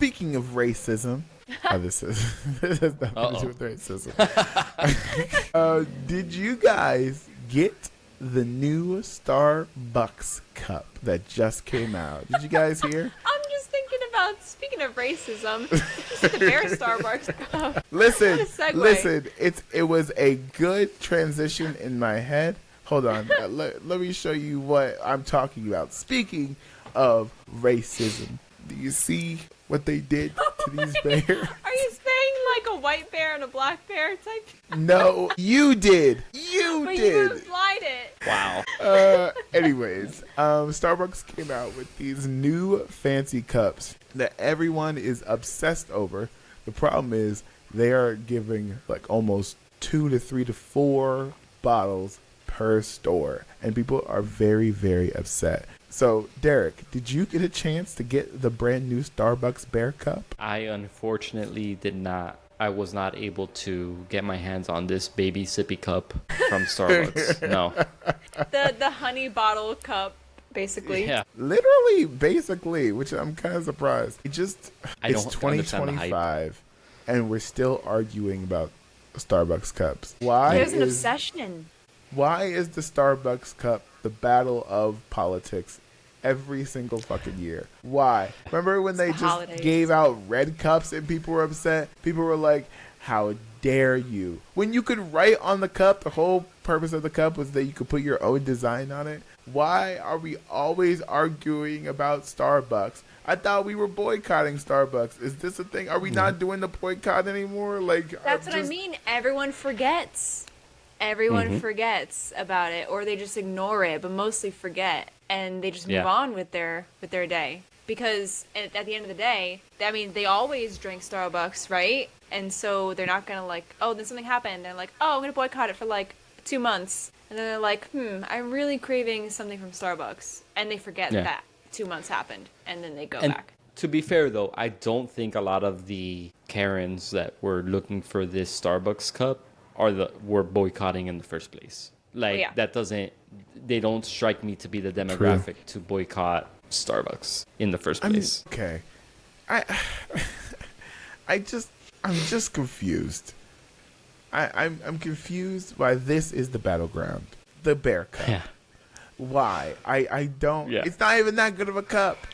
speaking of racism, this has nothing to do with racism. Did you guys get the new Starbucks cup that just came out? Did you guys hear? I'm just thinking about, speaking of racism, just the Bear Starbucks cup. Listen, it was a good transition in my head. Hold on, let me show you what I'm talking about. Speaking of racism, do you see what they did to these bears? Are you saying like a white bear and a black bear type? No, you did. You but did. You implied it. Wow. Anyways, Starbucks came out with these new fancy cups that everyone is obsessed over. The problem is they are giving like almost 2 to 3 to 4 bottles per store, and people are very, very upset. So, Derek, did you get a chance to get the brand new Starbucks Bear Cup? I unfortunately did not. I was not able to get my hands on this baby sippy cup from Starbucks. No. The honey bottle cup, basically. Yeah. Literally, basically, which I'm kind of surprised. It's don't understand the 2025, and we're still arguing about Starbucks cups. Why? There's an obsession. Why is the Starbucks cup the battle of politics every single fucking year? Why? Remember when they just holidays. gave out red cups and people were upset? People were like, how dare you? When you could write on the cup, the whole purpose of the cup was that you could put your own design on it. Why are we always arguing about Starbucks? I thought we were boycotting Starbucks. Is this a thing? Are we not doing the boycott anymore? Like, That's what I mean. Everyone forgets. Everyone forgets about it, or they just ignore it, but mostly forget, and they just move on with their day. Because at the end of the day, I mean, they always drink Starbucks, right? And so they're not gonna like, oh, then something happened, and like, oh, I'm gonna boycott it for like 2 months, and then they're like, I'm really craving something from Starbucks, and they forget that 2 months happened, and then they go back. To be fair, though, I don't think a lot of the Karens that were looking for this Starbucks cup were boycotting in the first place. Like, they don't strike me to be the demographic to boycott Starbucks in the first place. Okay. I'm just confused. I'm confused why this is the battleground. The Bear Cup. Yeah. Why? I don't. Yeah. It's not even that good of a cup.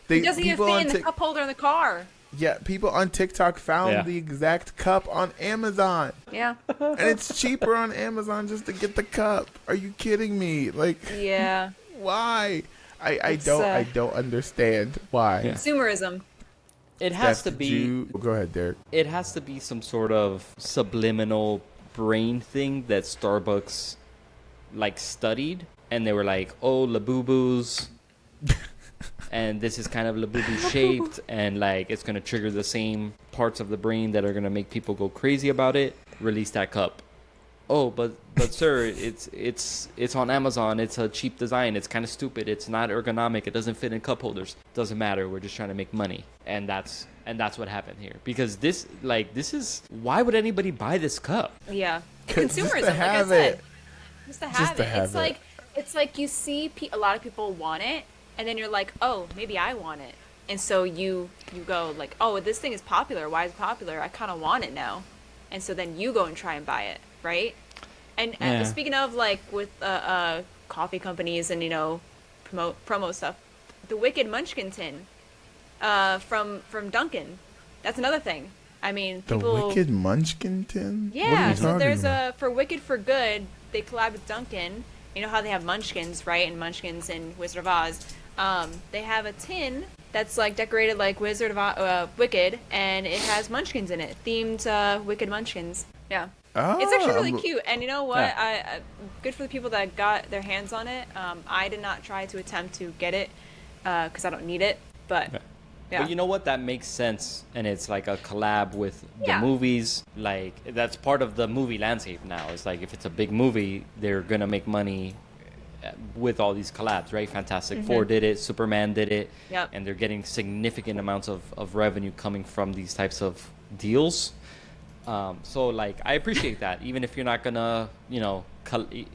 It doesn't even fit in the cup holder in the car. Yeah, people on TikTok found the exact cup on Amazon. Yeah. And it's cheaper on Amazon just to get the cup. Are you kidding me? Like, yeah. Why? I don't understand why. Yeah. Consumerism. It has to be. Go ahead, Derek. It has to be some sort of subliminal brain thing that Starbucks like studied, and they were like, "Oh, Labubu's." And this is kind of Labubu shaped, and like it's gonna trigger the same parts of the brain that are gonna make people go crazy about it. Release that cup. Oh, but sir, it's on Amazon. It's a cheap design. It's kind of stupid. It's not ergonomic. It doesn't fit in cup holders. Doesn't matter. We're just trying to make money, and that's what happened here. Because this is why would anybody buy this cup? Yeah, consumerism. Just to have it. Just to have it. It's like you see a lot of people want it. And then you're like, oh, maybe I want it. And so you go like, oh, this thing is popular. Why is it popular? I kind of want it now. And so then you go and try and buy it, right? And speaking of like with coffee companies and, promo stuff, the Wicked Munchkin tin from Dunkin', that's another thing. I mean, the Wicked Munchkin tin? Yeah, so there's for Wicked for Good, they collab with Dunkin'. You know how they have Munchkins, right? And Munchkins in Wizard of Oz. They have a tin that's like decorated like Wizard of Wicked, and it has Munchkins in it, themed Wicked Munchkins. Yeah, it's actually really cute. And you know what? I good for the people that got their hands on it. I did not try to attempt to get it because I don't need it, but. Yeah. But you know what? That makes sense, and it's like a collab with the movies. Like that's part of the movie landscape now. It's like if it's a big movie, they're gonna make money with all these collabs, right? Fantastic Four did it, Superman did it, and they're getting significant amounts of revenue coming from these types of deals. So like I appreciate that, even if you're not gonna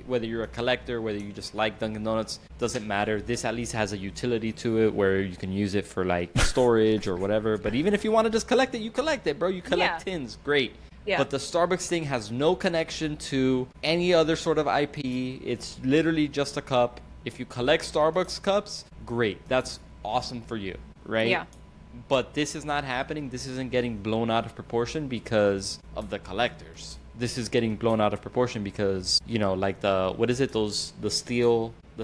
whether you're a collector, whether you just like Dunkin' Donuts, doesn't matter. This at least has a utility to it where you can use it for like storage or whatever. But even if you want to just collect it, you collect it, bro. You collect tins, great. Yeah. But the Starbucks thing has no connection to any other sort of IP. It's literally just a cup. If you collect Starbucks cups, great. That's awesome for you, right? Yeah. But this is not happening. This isn't getting blown out of proportion because of the collectors. This is getting blown out of proportion because, you know, like the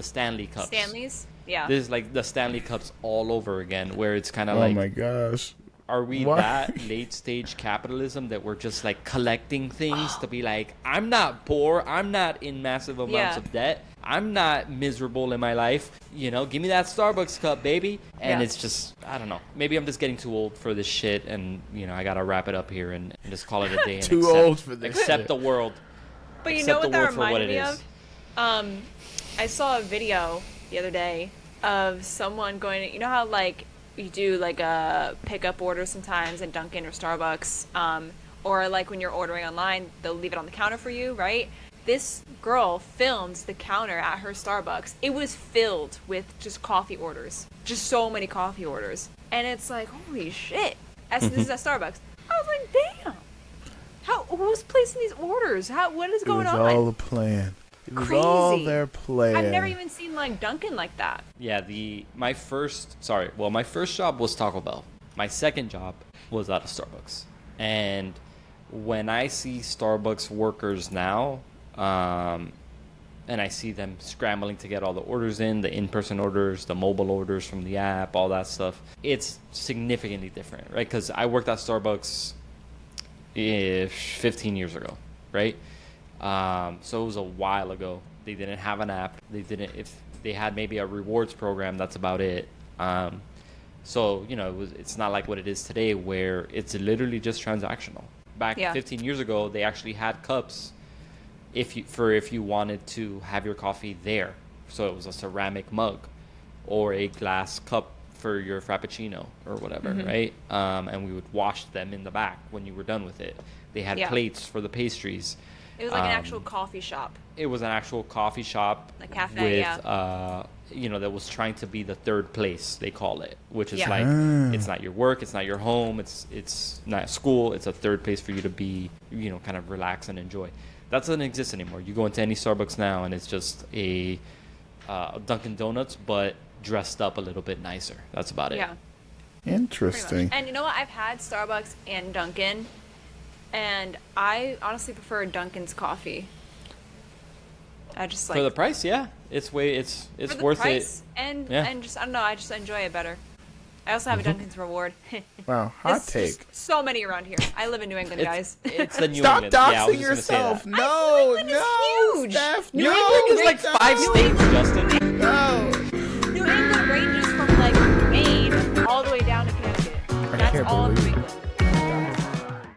Stanley cups. Stanleys? Yeah. This is like the Stanley cups all over again, where it's kind of like, oh my gosh. Are we that late stage capitalism that we're just like collecting things to be like, I'm not poor, I'm not in massive amounts of debt, I'm not miserable in my life, you know, give me that Starbucks cup, baby. And it's just, I don't know, maybe I'm just getting too old for this shit, and you know, I gotta wrap it up here and just call it a day and old for this accept shit. The world. But you know what that reminded me of? I saw a video the other day of someone going to, you know how like you do like a pickup order sometimes at Dunkin' or Starbucks, or like when you're ordering online, they'll leave it on the counter for you, right? This girl filmed the counter at her Starbucks. It was filled with just coffee orders, just so many coffee orders, and it's like, holy shit! This is at Starbucks. I was like, damn, who's placing these orders? What is going on? It was all a plan. It was crazy. all their plan. I've never even seen like Dunkin' like that. Yeah, my first job was Taco Bell. My second job was at a Starbucks. And when I see Starbucks workers now, and I see them scrambling to get all the orders in, the in-person orders, the mobile orders from the app, all that stuff, it's significantly different, right? Because I worked at Starbucks 15 years ago, right? So it was a while ago. They didn't have an app. If they had maybe a rewards program, that's about it. So, you know, it's not like what it is today where it's literally just transactional. Back 15 years ago, they actually had cups if you wanted to have your coffee there. So it was a ceramic mug or a glass cup for your Frappuccino or whatever, right? And we would wash them in the back when you were done with it. They had plates for the pastries. It was like an actual coffee shop. It was an actual coffee shop. A cafe, with, you know, that was trying to be the third place, they call it. Which is like, it's not your work, it's not your home, it's not school, it's a third place for you to be, you know, kind of relax and enjoy. That doesn't exist anymore. You go into any Starbucks now and it's just a Dunkin' Donuts, but dressed up a little bit nicer. That's about it. Yeah. Interesting. And you know what? I've had Starbucks and Dunkin'. And I honestly prefer Dunkin's coffee. I just like for the price, it's worth it. And just I don't know, I just enjoy it better. I also have a Dunkin's reward. Wow, hot take. So many around here. I live in New England, guys. It's the New Stop England. doxing yourself. No, New England is huge. Steph, New England is like 5 states, Justin. No. New England ranges from like Maine all the way down to Connecticut. That's all New England.